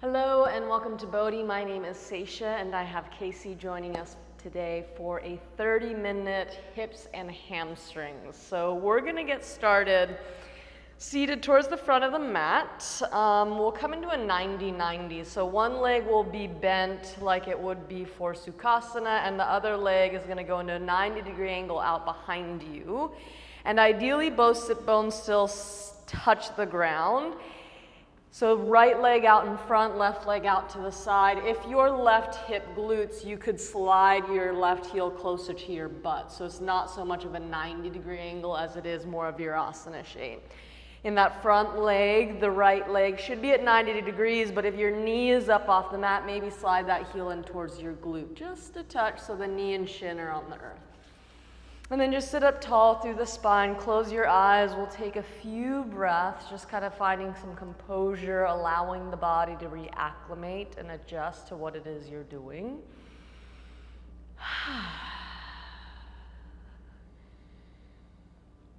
Hello and welcome to BODHI. My name is Sesa and I have Casey joining us today for a 30-minute hips and hamstrings. So we're going to get started seated towards the front of the mat. We'll come into a 90-90. So one leg will be bent like it would be for Sukhasana, and the other leg is going to go into a 90-degree angle out behind you. And ideally both sit bones still touch the ground. So right leg out in front, left leg out to the side. If your left hip glutes, you could slide your left heel closer to your butt. So it's not so much of a 90-degree angle as it is more of your asana shape. In that front leg, the right leg should be at 90 degrees, but if your knee is up off the mat, maybe slide that heel in towards your glute, just a touch so the knee and shin are on the earth. And then just sit up tall through the spine, close your eyes. We'll take a few breaths, just kind of finding some composure, allowing the body to reacclimate and adjust to what it is you're doing.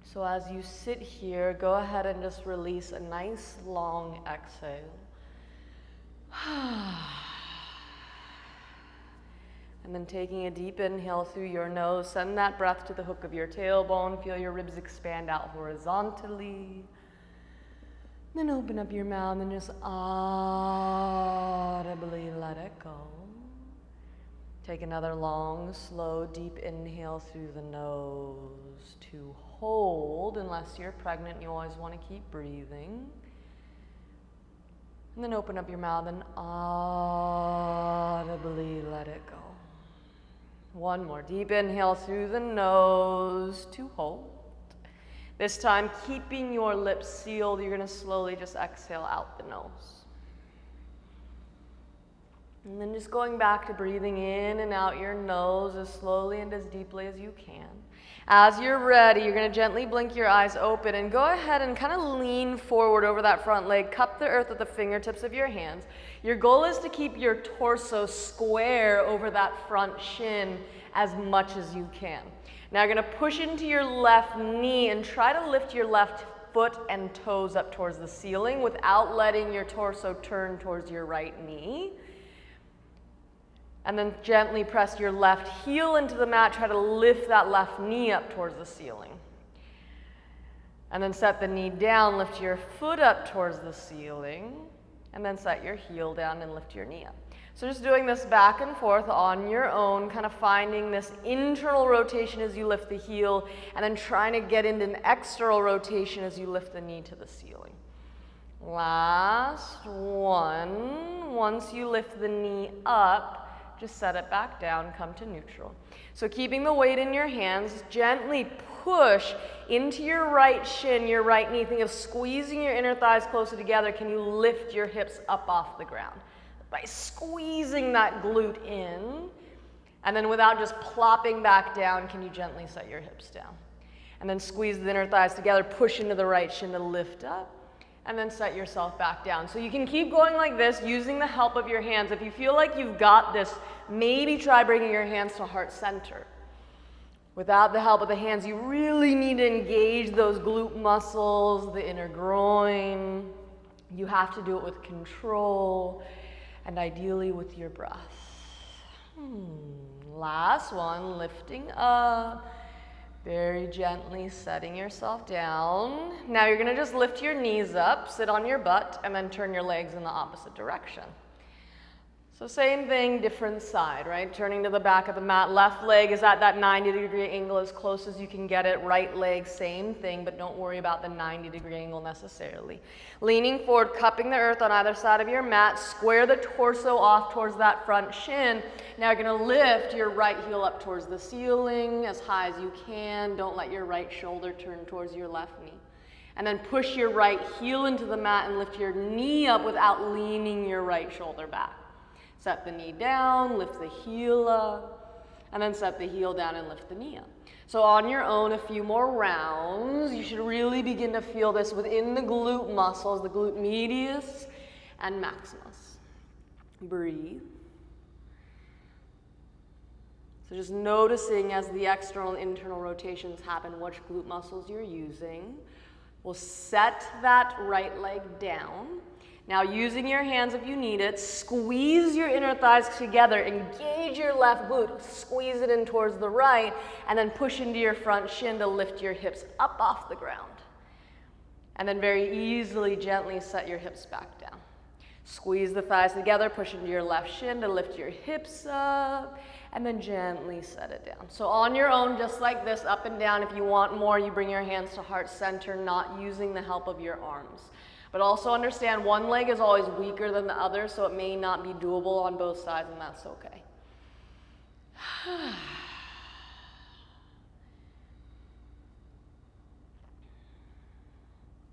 So as you sit here, go ahead and just release a nice long exhale. And then taking a deep inhale through your nose, send that breath to the hook of your tailbone. Feel your ribs expand out horizontally. Then open up your mouth and just audibly let it go. Take another long, slow, deep inhale through the nose to hold. Unless you're pregnant, you always want to keep breathing. And then open up your mouth and audibly let it go. One more deep inhale through the nose to hold. This time, keeping your lips sealed, you're going to slowly just exhale out the nose. And then just going back to breathing in and out your nose as slowly and as deeply as you can. As you're ready, you're going to gently blink your eyes open and go ahead and kind of lean forward over that front leg. Cup the earth with the fingertips of your hands. Your goal is to keep your torso square over that front shin as much as you can. Now you're going to push into your left knee and try to lift your left foot and toes up towards the ceiling without letting your torso turn towards your right knee. And then gently press your left heel into the mat. Try to lift that left knee up towards the ceiling. And then set the knee down, lift your foot up towards the ceiling. And then set your heel down and lift your knee up. So just doing this back and forth on your own, kind of finding this internal rotation as you lift the heel, and then trying to get into an external rotation as you lift the knee to the ceiling. Last one. Once you lift the knee up, just set it back down, come to neutral. So keeping the weight in your hands, gently push into your right shin, your right knee. Think of squeezing your inner thighs closer together. Can you lift your hips up off the ground? By squeezing that glute in, and then without just plopping back down, can you gently set your hips down? And then squeeze the inner thighs together, push into the right shin to lift up, and then set yourself back down. So you can keep going like this using the help of your hands. If you feel like you've got this, maybe try bringing your hands to heart center. Without the help of the hands, you really need to engage those glute muscles, the inner groin. You have to do it with control and ideally with your breath. Last one, lifting up. Very gently setting yourself down. Now you're going to just lift your knees up, sit on your butt, and then turn your legs in the opposite direction. So same thing, different side, right? Turning to the back of the mat. Left leg is at that 90-degree angle as close as you can get it. Right leg, same thing, but don't worry about the 90-degree angle necessarily. Leaning forward, cupping the earth on either side of your mat. Square the torso off towards that front shin. Now you're going to lift your right heel up towards the ceiling as high as you can. Don't let your right shoulder turn towards your left knee. And then push your right heel into the mat and lift your knee up without leaning your right shoulder back. Set the knee down, lift the heel up, and then set the heel down and lift the knee up. So on your own, a few more rounds. You should really begin to feel this within the glute muscles, the glute medius and maximus. Breathe. So just noticing as the external and internal rotations happen, which glute muscles you're using. We'll set that right leg down. Now using your hands if you need it, squeeze your inner thighs together, engage your left glute, squeeze it in towards the right, and then push into your front shin to lift your hips up off the ground. And then very easily, gently set your hips back down. Squeeze the thighs together, push into your left shin to lift your hips up, and then gently set it down. So on your own, just like this, up and down. If you want more, you bring your hands to heart center, not using the help of your arms. But also understand one leg is always weaker than the other, so it may not be doable on both sides, and that's okay.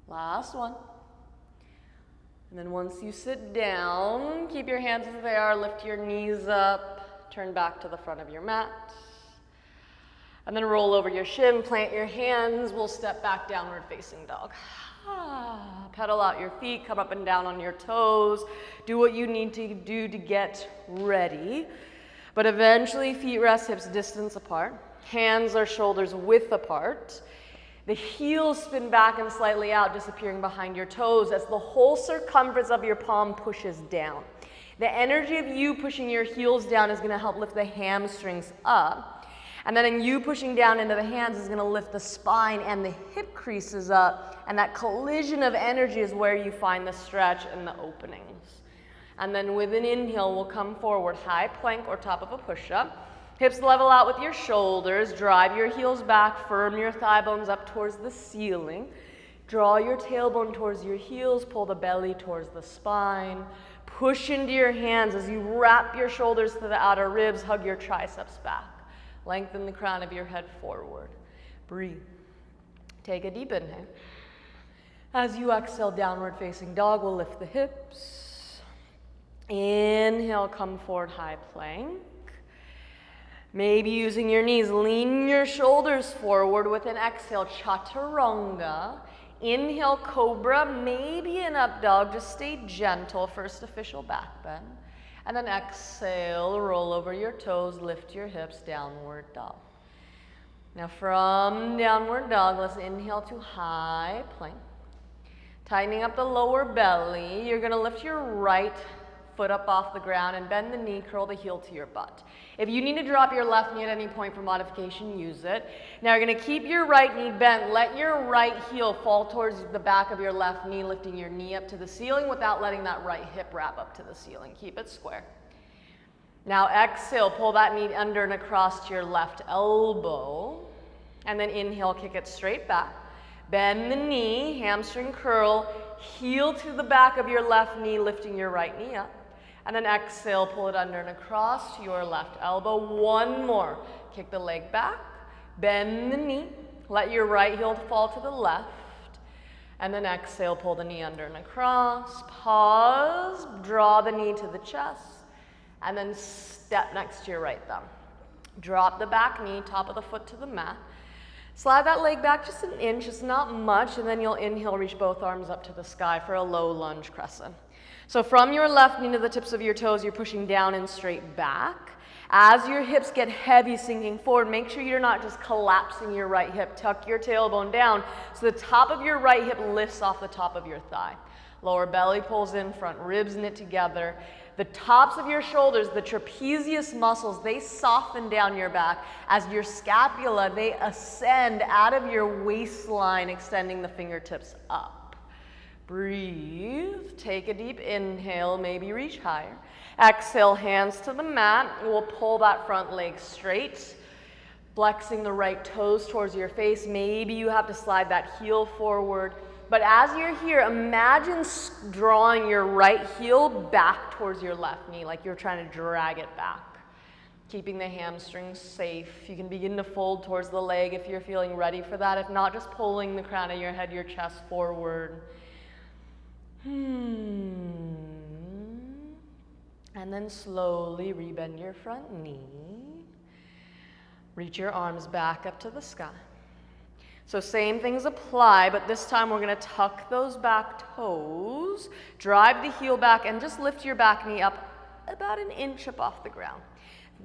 Last one. And then once you sit down, keep your hands as they are, lift your knees up, turn back to the front of your mat. And then roll over your shin, plant your hands, we'll step back, downward facing dog. Pedal out your feet, come up and down on your toes. Do what you need to do to get ready. But eventually feet rest, hips distance apart. Hands or shoulders width apart. The heels spin back and slightly out, disappearing behind your toes as the whole circumference of your palm pushes down. The energy of you pushing your heels down is going to help lift the hamstrings up. And then in you pushing down into the hands is going to lift the spine and the hip creases up. And that collision of energy is where you find the stretch and the openings. And then with an inhale, we'll come forward, high plank or top of a push-up. Hips level out with your shoulders, drive your heels back, firm your thigh bones up towards the ceiling. Draw your tailbone towards your heels, pull the belly towards the spine. Push into your hands as you wrap your shoulders to the outer ribs, hug your triceps back. Lengthen the crown of your head forward. Breathe. Take a deep inhale. As you exhale, downward facing dog, we'll lift the hips. Inhale, come forward, high plank. Maybe using your knees, lean your shoulders forward with an exhale, chaturanga. Inhale, cobra, maybe an up dog, just stay gentle, first official back bend. And then exhale, roll over your toes, lift your hips, downward dog. Now from downward dog, let's inhale to high plank. Tightening up the lower belly, you're gonna lift your right foot up off the ground and bend the knee, curl the heel to your butt. If you need to drop your left knee at any point for modification, use it. Now you're going to keep your right knee bent. Let your right heel fall towards the back of your left knee, lifting your knee up to the ceiling without letting that right hip wrap up to the ceiling. Keep it square. Now exhale, pull that knee under and across to your left elbow. And then inhale, kick it straight back. Bend the knee, hamstring curl, heel to the back of your left knee, lifting your right knee up. And then exhale, pull it under and across to your left elbow. One more. Kick the leg back, bend the knee, let your right heel fall to the left. And then exhale, pull the knee under and across. Pause, draw the knee to the chest, and then step next to your right thumb. Drop the back knee, top of the foot to the mat. Slide that leg back just an inch, it's not much, and then you'll inhale, reach both arms up to the sky for a low lunge crescent. So from your left knee to the tips of your toes, you're pushing down and straight back. As your hips get heavy, sinking forward, make sure you're not just collapsing your right hip. Tuck your tailbone down so the top of your right hip lifts off the top of your thigh. Lower belly pulls in, front ribs knit together. The tops of your shoulders, the trapezius muscles, they soften down your back. As your scapula, they ascend out of your waistline, extending the fingertips up. Breathe, take a deep inhale, maybe reach higher. Exhale, hands to the mat. We'll pull that front leg straight, flexing the right toes towards your face. Maybe you have to slide that heel forward. But as you're here, imagine drawing your right heel back towards your left knee, like you're trying to drag it back. Keeping the hamstrings safe. You can begin to fold towards the leg if you're feeling ready for that. If not, just pulling the crown of your head, your chest forward. And then slowly rebend your front knee. Reach your arms back up to the sky. So same things apply, but this time we're going to tuck those back toes, drive the heel back, and just lift your back knee up about an inch up off the ground.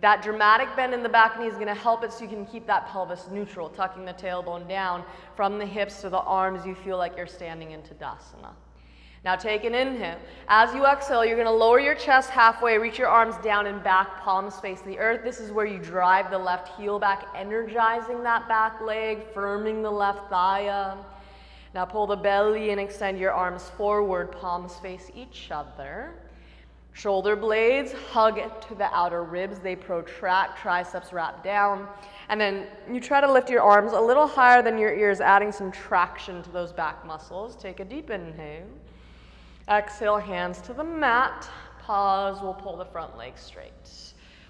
That dramatic bend in the back knee is going to help it so you can keep that pelvis neutral, tucking the tailbone down from the hips to the arms. You feel like you're standing in Tadasana. Now take an inhale. As you exhale, you're going to lower your chest halfway, reach your arms down and back, palms face the earth. This is where you drive the left heel back, energizing that back leg, firming the left thigh up. Now pull the belly and extend your arms forward, palms face each other. Shoulder blades hug to the outer ribs, they protract, triceps wrap down. And then you try to lift your arms a little higher than your ears, adding some traction to those back muscles. Take a deep inhale. Exhale, hands to the mat. Pause, we'll pull the front leg straight.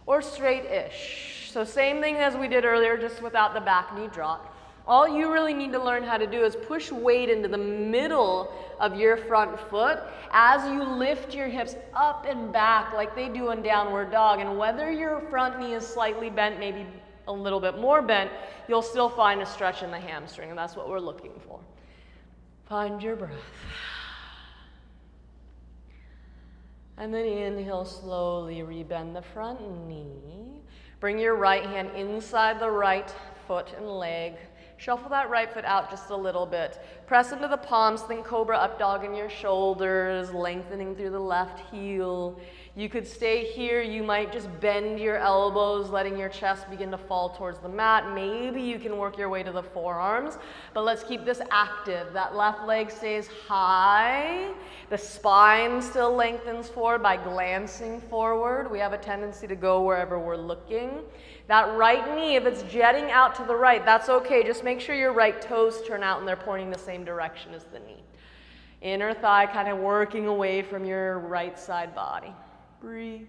Or straight-ish. So same thing as we did earlier, just without the back knee drop. All you really need to learn how to do is push weight into the middle of your front foot as you lift your hips up and back like they do in downward dog. And whether your front knee is slightly bent, maybe a little bit more bent, you'll still find a stretch in the hamstring, and that's what we're looking for. Find your breath. And then inhale, slowly rebend the front knee. Bring your right hand inside the right foot and leg. Shuffle that right foot out just a little bit. Press into the palms, think cobra up dog in your shoulders, lengthening through the left heel. You could stay here, you might just bend your elbows, letting your chest begin to fall towards the mat. Maybe you can work your way to the forearms, but let's keep this active. That left leg stays high. The spine still lengthens forward by glancing forward. We have a tendency to go wherever we're looking. That right knee, if it's jetting out to the right, that's okay. Just make sure your right toes turn out and they're pointing the same direction as the knee. Inner thigh kind of working away from your right side body. Breathe.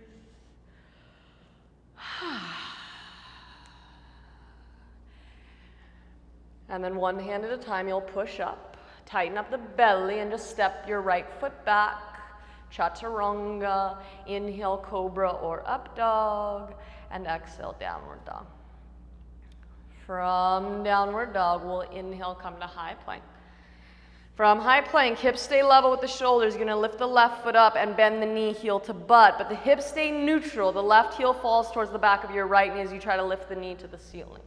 And then one hand at a time, you'll push up. Tighten up the belly and just step your right foot back. Chaturanga. Inhale, cobra or up dog. And exhale, downward dog. From downward dog, we'll inhale, come to high plank. From high plank, hips stay level with the shoulders. You're going to lift the left foot up and bend the knee, heel to butt, but the hips stay neutral. The left heel falls towards the back of your right knee as you try to lift the knee to the ceiling.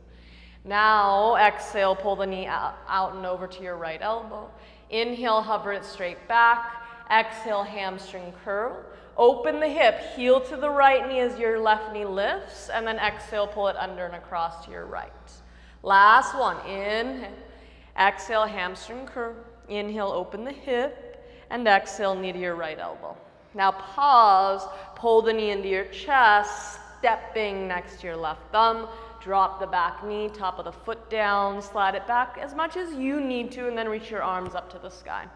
Now, exhale, pull the knee out and over to your right elbow. Inhale, hover it straight back. Exhale, hamstring curl. Open the hip, heel to the right knee as your left knee lifts, and then exhale, pull it under and across to your right. Last one, inhale. Exhale, hamstring curl. Inhale, open the hip, and exhale, knee to your right elbow. Now pause, pull the knee into your chest, stepping next to your left thumb. Drop the back knee, top of the foot down, slide it back as much as you need to, and then reach your arms up to the sky.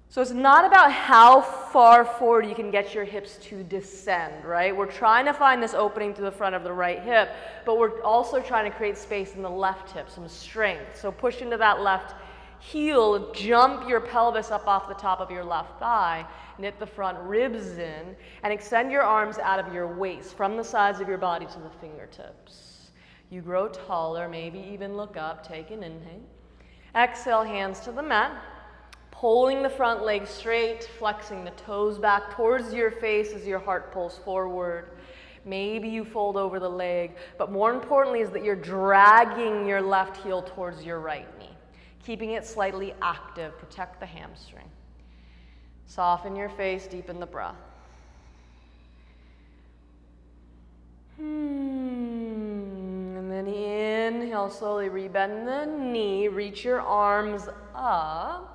So it's not about how far forward you can get your hips to descend, right? We're trying to find this opening to the front of the right hip, but we're also trying to create space in the left hip, some strength. So push into that left heel, jump your pelvis up off the top of your left thigh, knit the front ribs in, and extend your arms out of your waist, from the sides of your body to the fingertips. You grow taller, maybe even look up, take an inhale. Exhale, hands to the mat. Pulling the front leg straight, flexing the toes back towards your face as your heart pulls forward. Maybe you fold over the leg, but more importantly is that you're dragging your left heel towards your right knee, keeping it slightly active, protect the hamstring. Soften your face, deepen the breath. And then inhale, slowly rebend the knee, reach your arms up.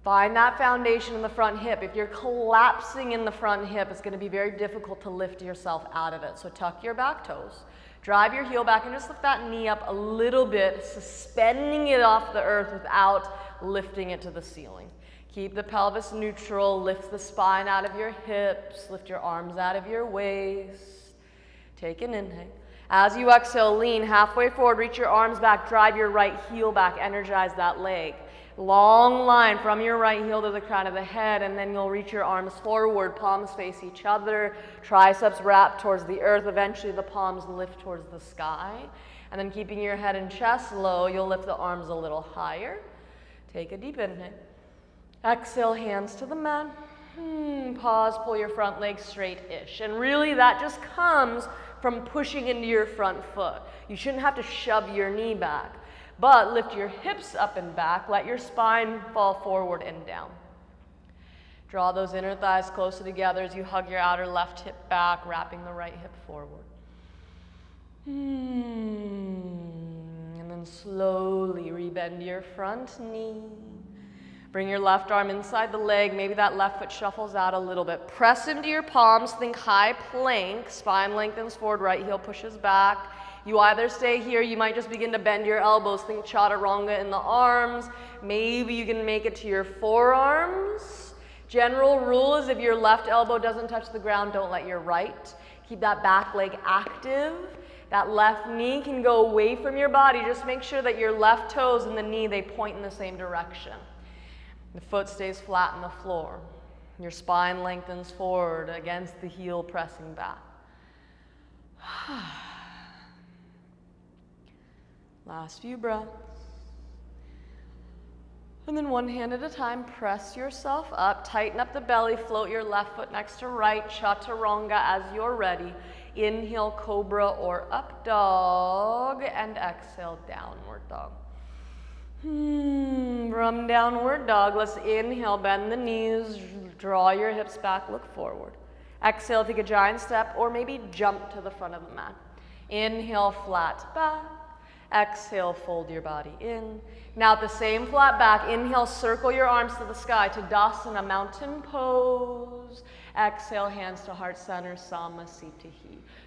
Find that foundation in the front hip. If you're collapsing in the front hip, it's going to be very difficult to lift yourself out of it. So tuck your back toes. Drive your heel back and just lift that knee up a little bit, suspending it off the earth without lifting it to the ceiling. Keep the pelvis neutral. Lift the spine out of your hips. Lift your arms out of your waist. Take an inhale. As you exhale, lean halfway forward. Reach your arms back. Drive your right heel back. Energize that leg. Long line from your right heel to the crown of the head, and then you'll reach your arms forward, palms face each other, triceps wrap towards the earth, eventually the palms lift towards the sky, and then keeping your head and chest low, you'll lift the arms a little higher. Take a deep inhale. Exhale, hands to the mat. Pause, pull your front leg straight-ish, and really that just comes from pushing into your front foot. You shouldn't have to shove your knee back. But lift your hips up and back. Let your spine fall forward and down. Draw those inner thighs closer together as you hug your outer left hip back, wrapping the right hip forward. And then slowly rebend your front knee. Bring your left arm inside the leg. Maybe that left foot shuffles out a little bit. Press into your palms. Think high plank. Spine lengthens forward. Right heel pushes back. You either stay here. You might just begin to bend your elbows. Think chaturanga in the arms. Maybe you can make it to your forearms. General rule is if your left elbow doesn't touch the ground, don't let your right. Keep that back leg active. That left knee can go away from your body. Just make sure that your left toes and the knee, they point in the same direction. The foot stays flat on the floor. Your spine lengthens forward against the heel, pressing back. Last few breaths. And then one hand at a time, press yourself up, tighten up the belly, float your left foot next to right, chaturanga as you're ready. Inhale, cobra or up dog, and exhale, downward dog. From downward dog, let's inhale, bend the knees, draw your hips back, look forward. Exhale, take a giant step, or maybe jump to the front of the mat. Inhale, flat back. Exhale, fold your body in. Now at the same flat back, inhale, circle your arms to the sky, Tadasana, mountain pose. Exhale, hands to heart center, Samasthiti.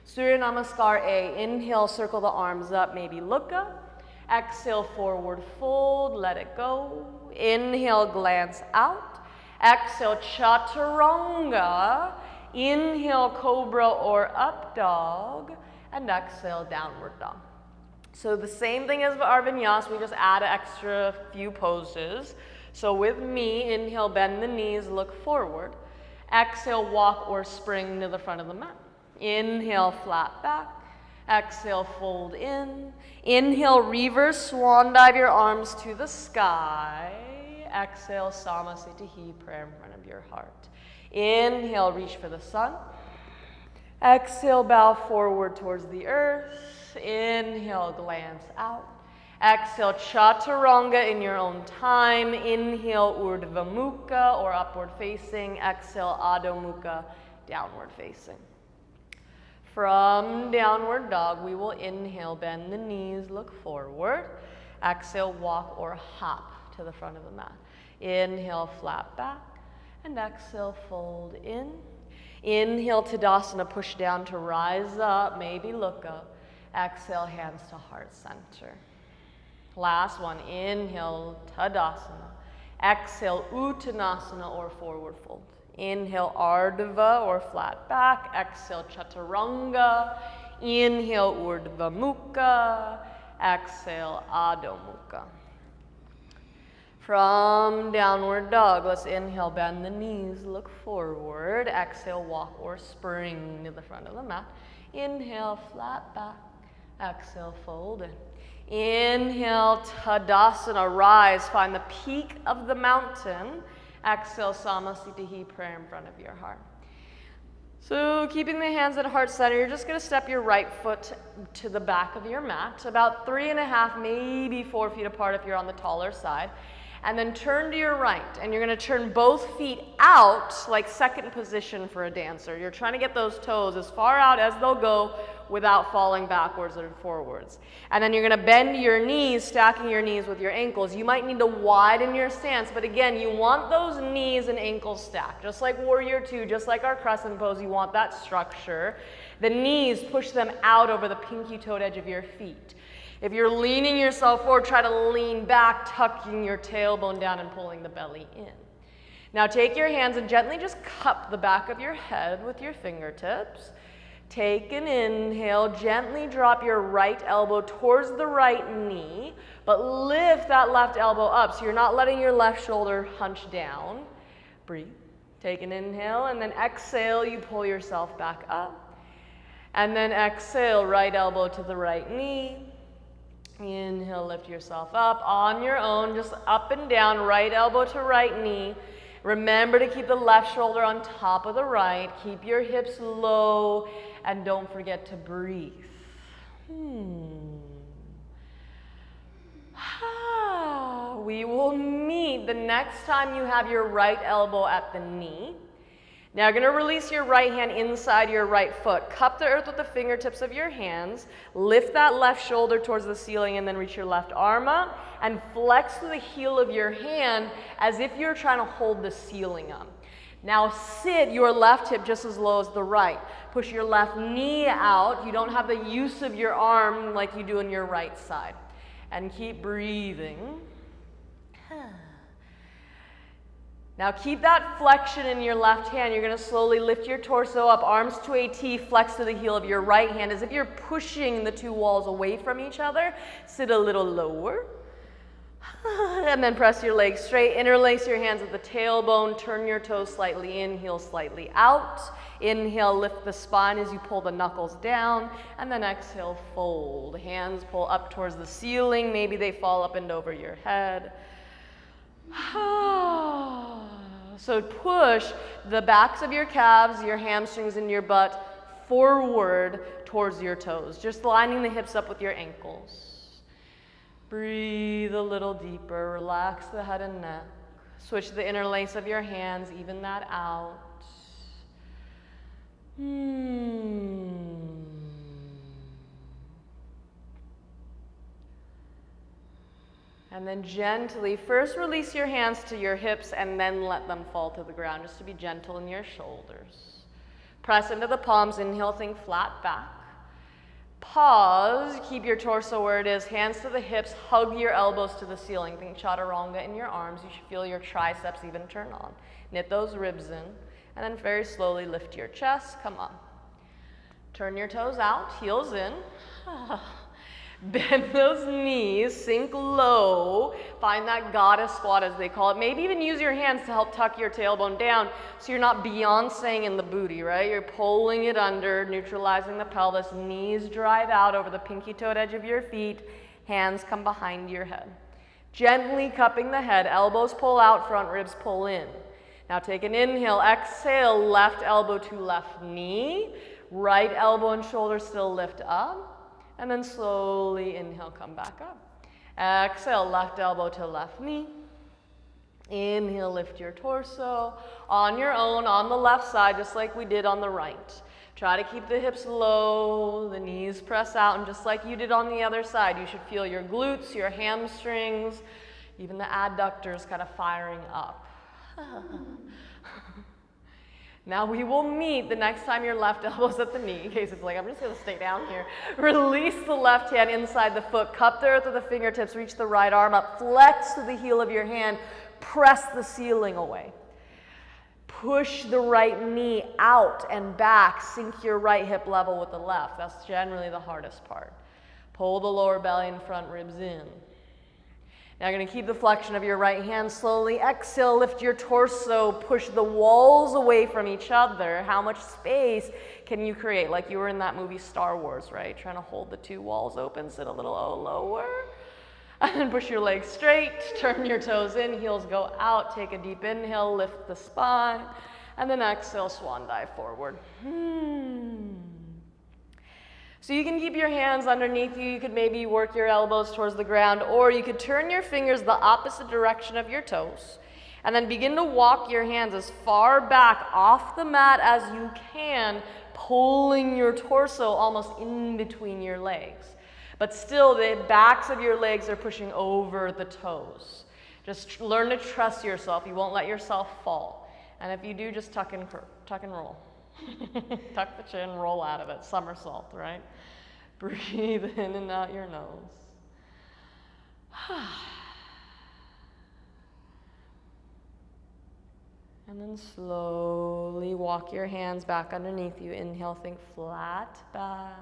Surya Namaskar A. Inhale, circle the arms up, maybe look up. Exhale, forward fold, let it go. Inhale, glance out. Exhale, chaturanga. Inhale, cobra or up dog. And exhale, downward dog. So the same thing as our vinyasa, we just add an extra few poses. So with me, inhale, bend the knees, look forward. Exhale, walk or spring to the front of the mat. Inhale, flat back. Exhale, fold in. Inhale, reverse swan dive your arms to the sky. Exhale, Samasthiti, prayer in front of your heart. Inhale, reach for the sun. Exhale, bow forward towards the earth. Inhale, glance out. Exhale, chaturanga in your own time. Inhale, urdhva mukha or upward facing. Exhale, adho mukha, downward facing. From downward dog, we will inhale, bend the knees, look forward. Exhale, walk or hop to the front of the mat. Inhale, flat back, and exhale, fold in. Inhale, Tadasana, push down to rise up, maybe look up. Exhale, hands to heart center. Last one, inhale, Tadasana. Exhale, Uttanasana or forward fold. Inhale, Ardhva or flat back. Exhale, Chaturanga. Inhale, Urdhva Mukha. Exhale, Adho Mukha. From downward dog, let's inhale, bend the knees, look forward. Exhale, walk or spring to the front of the mat. Inhale, flat back. Exhale, fold in. Inhale, Tadasana, rise. Find the peak of the mountain. Exhale, Samasthiti, prayer in front of your heart. So keeping the hands at heart center, you're just going to step your right foot to the back of your mat, about 3.5, maybe 4 feet apart if you're on the taller side. And then turn to your right, and you're going to turn both feet out like second position for a dancer. You're trying to get those toes as far out as they'll go without falling backwards or forwards. And then you're going to bend your knees, stacking your knees with your ankles. You might need to widen your stance, but again, you want those knees and ankles stacked. Just like Warrior Two, just like our crescent pose, you want that structure. The knees, push them out over the pinky-toed edge of your feet. If you're leaning yourself forward, try to lean back, tucking your tailbone down and pulling the belly in. Now take your hands and gently just cup the back of your head with your fingertips. Take an inhale, gently drop your right elbow towards the right knee, but lift that left elbow up so you're not letting your left shoulder hunch down. Breathe. Take an inhale, and then exhale, you pull yourself back up. And then exhale, right elbow to the right knee. Inhale, lift yourself up on your own, just up and down, right elbow to right knee. Remember to keep the left shoulder on top of the right. Keep your hips low, and don't forget to breathe. we will meet the next time you have your right elbow at the knee. Now you're going to release your right hand inside your right foot. Cup the earth with the fingertips of your hands. Lift that left shoulder towards the ceiling and then reach your left arm up and flex the heel of your hand as if you're trying to hold the ceiling up. Now sit your left hip just as low as the right. Push your left knee out. You don't have the use of your arm like you do on your right side. And keep breathing. Now keep that flexion in your left hand. You're going to slowly lift your torso up, arms to a T, flex to the heel of your right hand as if you're pushing the two walls away from each other. Sit a little lower. And then press your legs straight. Interlace your hands at the tailbone. Turn your toes slightly in, heel slightly out. Inhale, lift the spine as you pull the knuckles down. And then exhale, fold. Hands pull up towards the ceiling. Maybe they fall up and over your head. So push the backs of your calves, your hamstrings, and your butt forward towards your toes, just lining the hips up with your ankles. Breathe a little deeper, relax the head and neck. Switch the interlace of your hands, even that out. And then gently, first release your hands to your hips and then let them fall to the ground, just to be gentle in your shoulders. Press into the palms, inhale, think flat back. Pause, keep your torso where it is, hands to the hips, hug your elbows to the ceiling. Think chaturanga in your arms. You should feel your triceps even turn on. Knit those ribs in, and then very slowly lift your chest, come on. Turn your toes out, heels in. Bend those knees, sink low, find that goddess squat as they call it. Maybe even use your hands to help tuck your tailbone down so you're not Beyonceing in the booty, right? You're pulling it under, neutralizing the pelvis, knees drive out over the pinky-toed edge of your feet, hands come behind your head. Gently cupping the head, elbows pull out, front ribs pull in. Now take an inhale, exhale, left elbow to left knee, right elbow and shoulder still lift up. And then slowly inhale, come back up. Exhale, left elbow to left knee. Inhale, lift your torso. On your own, on the left side, just like we did on the right. Try to keep the hips low, the knees press out, and just like you did on the other side, you should feel your glutes, your hamstrings, even the adductors kind of firing up. Now we will meet the next time your left elbow's at the knee, in case it's like, I'm just gonna stay down here. Release the left hand inside the foot, cup the earth with the fingertips, reach the right arm up, flex to the heel of your hand, press the ceiling away. Push the right knee out and back, sink your right hip level with the left. That's generally the hardest part. Pull the lower belly and front ribs in. Now you're going to keep the flexion of your right hand. Slowly exhale, lift your torso, push the walls away from each other. How much space can you create? Like you were in that movie Star Wars, right? Trying to hold the two walls open, sit a little lower. And then push your legs straight, turn your toes in, heels go out, take a deep inhale, lift the spine, and then exhale, swan dive forward. So you can keep your hands underneath you, you could maybe work your elbows towards the ground, or you could turn your fingers the opposite direction of your toes, and then begin to walk your hands as far back off the mat as you can, pulling your torso almost in between your legs. But still, the backs of your legs are pushing over the toes. Just learn to trust yourself. You won't let yourself fall. And if you do, just tuck and roll. Tuck the chin, roll out of it. Somersault, right? Breathe in and out your nose. And then slowly walk your hands back underneath you. Inhale, think flat back.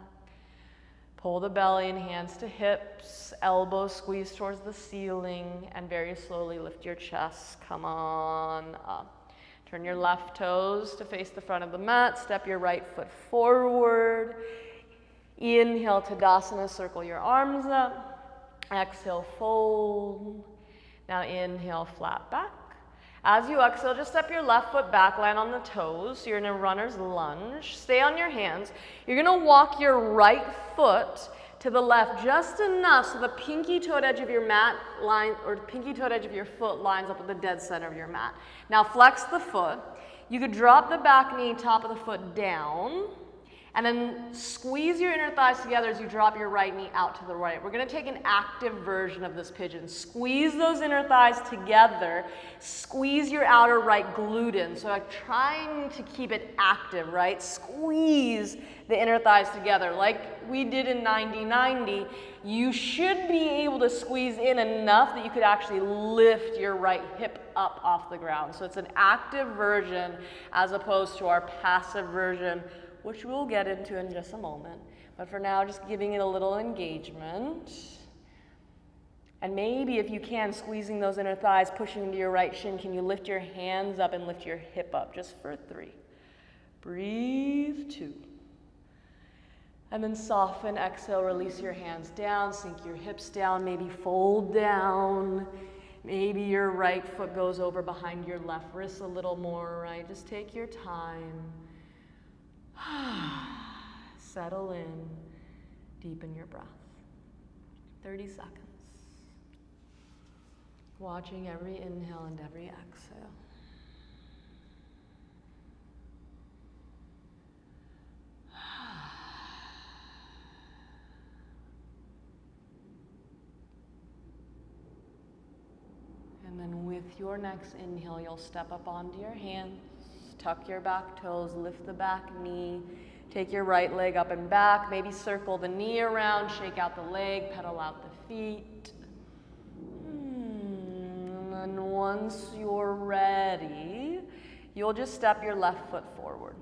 Pull the belly and hands to hips, elbows squeeze towards the ceiling, and very slowly lift your chest. Come on up. Turn your left toes to face the front of the mat. Step your right foot forward. Inhale, Tadasana, circle your arms up. Exhale, fold. Now inhale, flat back. As you exhale, just step your left foot back, land on the toes. So you're in a runner's lunge. Stay on your hands. You're gonna walk your right foot to the left just enough so the pinky-toed edge of your mat line, or pinky-toed edge of your foot lines up with the dead center of your mat. Now flex the foot. You could drop the back knee, top of the foot down, and then squeeze your inner thighs together as you drop your right knee out to the right. We're gonna take an active version of this pigeon. Squeeze those inner thighs together. Squeeze your outer right glute in. So like trying to keep it active, right? Squeeze the inner thighs together. Like we did in 90-90, you should be able to squeeze in enough that you could actually lift your right hip up off the ground. So it's an active version as opposed to our passive version, which we'll get into in just a moment. But for now, just giving it a little engagement. And maybe if you can, squeezing those inner thighs, pushing into your right shin, can you lift your hands up and lift your hip up just for 3? Breathe, 2. And then soften, exhale, release your hands down, sink your hips down, maybe fold down. Maybe your right foot goes over behind your left wrist a little more, right? Just take your time. Settle in, deepen your breath. 30 seconds. Watching every inhale and every exhale. And then with your next inhale, you'll step up onto your hands. Tuck your back toes, lift the back knee, take your right leg up and back, maybe circle the knee around, shake out the leg, pedal out the feet. And then once you're ready, you'll just step your left foot forward.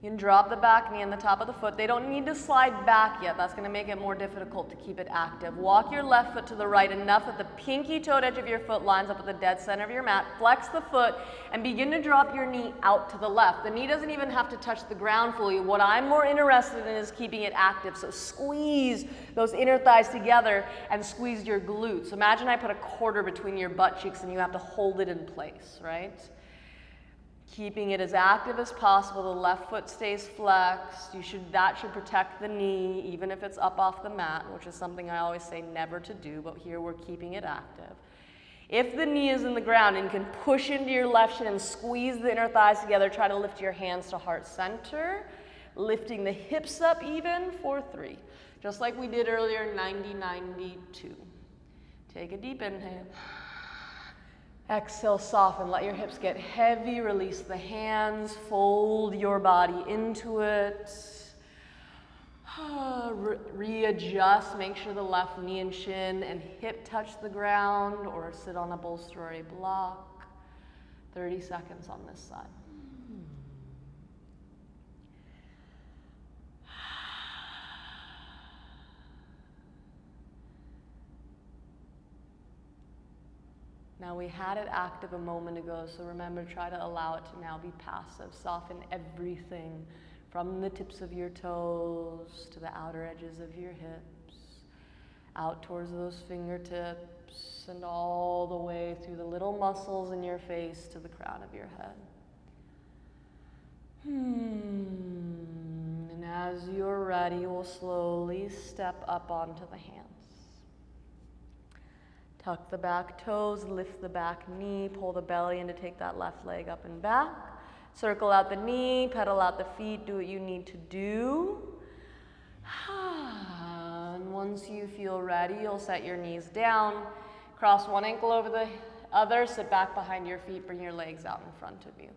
You can drop the back knee on the top of the foot. They don't need to slide back yet. That's going to make it more difficult to keep it active. Walk your left foot to the right enough that the pinky-toed edge of your foot lines up with the dead center of your mat. Flex the foot and begin to drop your knee out to the left. The knee doesn't even have to touch the ground fully. What I'm more interested in is keeping it active. So squeeze those inner thighs together and squeeze your glutes. Imagine I put a quarter between your butt cheeks and you have to hold it in place, right? Keeping it as active as possible. The left foot stays flexed. That should protect the knee, even if it's up off the mat, which is something I always say never to do, but here we're keeping it active. If the knee is in the ground and you can push into your left shin and squeeze the inner thighs together, try to lift your hands to heart center, lifting the hips up even for 3. Just like we did earlier, 90-92. Take a deep inhale. Exhale, soften, let your hips get heavy, release the hands, fold your body into it. Readjust, make sure the left knee and shin and hip touch the ground or sit on a bolster or a block. 30 seconds on this side. Now we had it active a moment ago, so remember, try to allow it to now be passive. Soften everything from the tips of your toes to the outer edges of your hips, out towards those fingertips, and all the way through the little muscles in your face to the crown of your head. And as you're ready, we'll slowly step up onto the hands. Tuck the back toes, lift the back knee, pull the belly in to take that left leg up and back. Circle out the knee, pedal out the feet, do what you need to do. And once you feel ready, you'll set your knees down, cross one ankle over the other, sit back behind your feet, bring your legs out in front of you.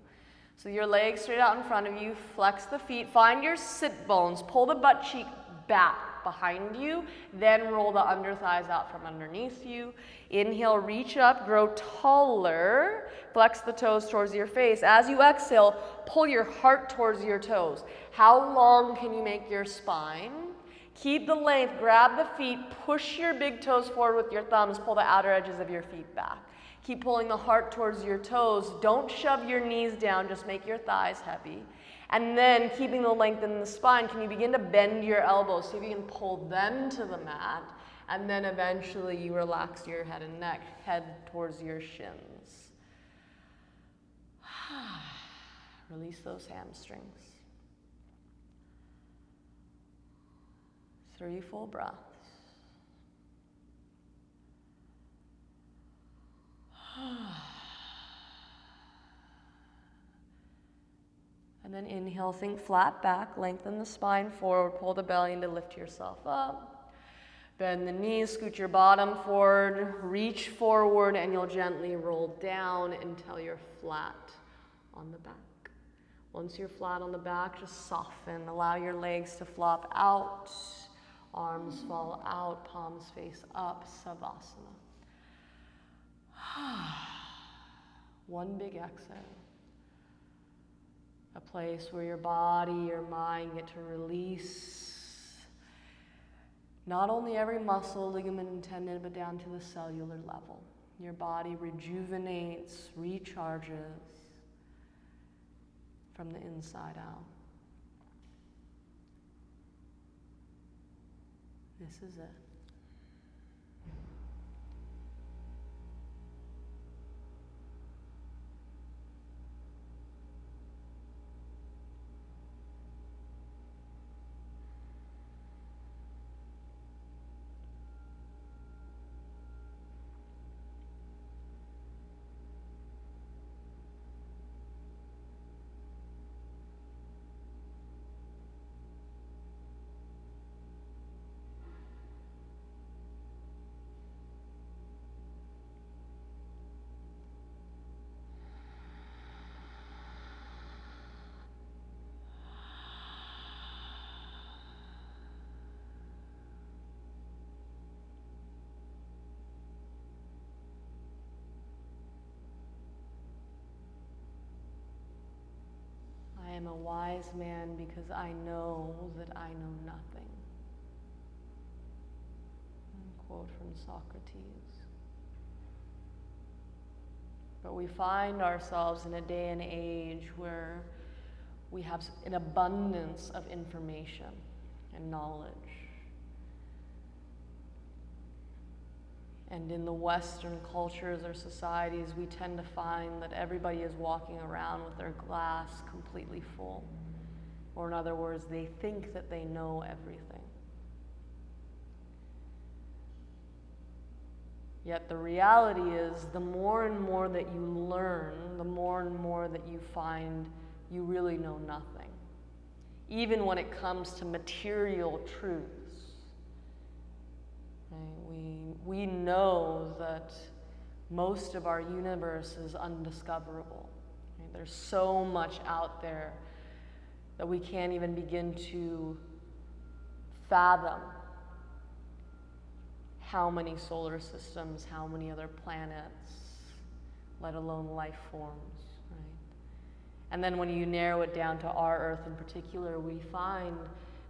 So your legs straight out in front of you, flex the feet, find your sit bones, pull the butt cheek back behind you, then roll the under thighs out from underneath you. Inhale, reach up, grow taller, flex the toes towards your face. As you exhale, pull your heart towards your toes. How long can you make your spine? Keep the length, grab the feet, push your big toes forward with your thumbs, pull the outer edges of your feet back. Keep pulling the heart towards your toes. Don't shove your knees down, just make your thighs heavy. And then, keeping the length in the spine, can you begin to bend your elbows? See if you can pull them to the mat. And then eventually you relax your head and neck, head towards your shins. Release those hamstrings. 3 full breaths. And then inhale, think flat back, lengthen the spine forward, pull the belly in to lift yourself up. Bend the knees, scoot your bottom forward, reach forward, and you'll gently roll down until you're flat on the back. Once you're flat on the back, just soften. Allow your legs to flop out, arms fall out, palms face up, Savasana. One big exhale. A place where your body, your mind get to release not only every muscle, ligament, and tendon, but down to the cellular level. Your body rejuvenates, recharges from the inside out. This is it. I am a wise man because I know that I know nothing. Quote from Socrates. But we find ourselves in a day and age where we have an abundance of information and knowledge. And in the Western cultures or societies, we tend to find that everybody is walking around with their glass completely full. Or in other words, they think that they know everything. Yet the reality is, the more and more that you learn, the more and more that you find you really know nothing. Even when it comes to material truths. We know that most of our universe is undiscoverable. Right? There's so much out there that we can't even begin to fathom how many solar systems, how many other planets, let alone life forms. Right? And then when you narrow it down to our Earth in particular, we find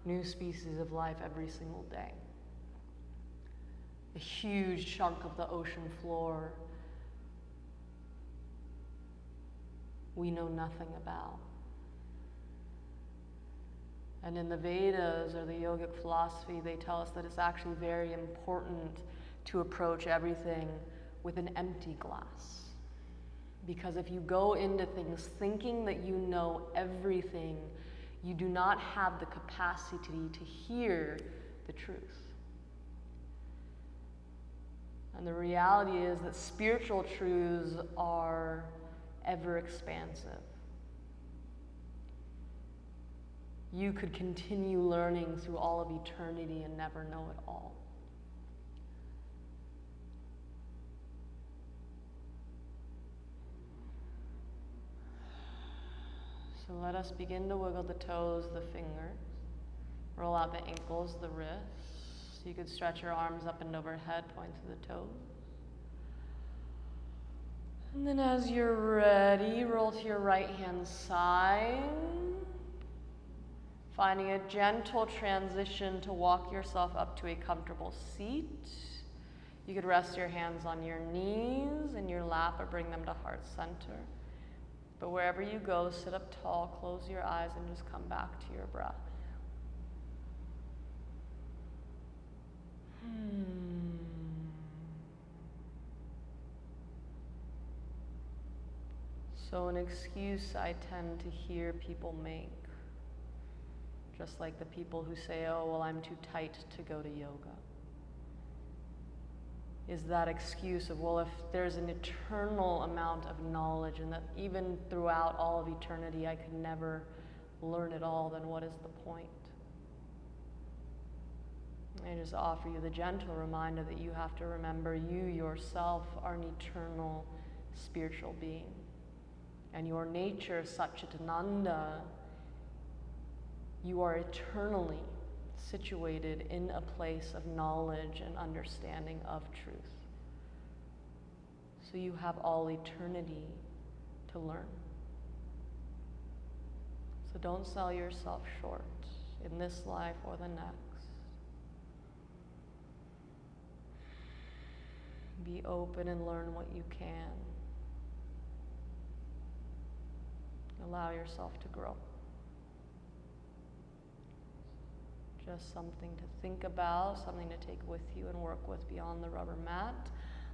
new species of life every single day. A huge chunk of the ocean floor we know nothing about. And in the Vedas, or the yogic philosophy, they tell us that it's actually very important to approach everything with an empty glass. Because if you go into things thinking that you know everything, you do not have the capacity to hear the truth. And the reality is that spiritual truths are ever expansive. You could continue learning through all of eternity and never know it all. So let us begin to wiggle the toes, the fingers. Roll out the ankles, the wrists. You could stretch your arms up and overhead, point to the toes. And then as you're ready, roll to your right hand side. Finding a gentle transition to walk yourself up to a comfortable seat. You could rest your hands on your knees in your lap or bring them to heart center. But wherever you go, sit up tall, close your eyes, and just come back to your breath. So an excuse I tend to hear people make Just like the people who say, oh, well, I'm too tight to go to yoga. Is that excuse of, well, if there's an eternal amount of knowledge and that even throughout all of eternity I could never learn it all, then what is the point? I just offer you the gentle reminder that you have to remember you yourself are an eternal spiritual being. And your nature, Satchitananda, you are eternally situated in a place of knowledge and understanding of truth. So you have all eternity to learn. So don't sell yourself short in this life or the next. Be open and learn what you can. Allow yourself to grow. Just something to think about, something to take with you and work with beyond the rubber mat.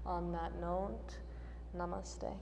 On that note, namaste.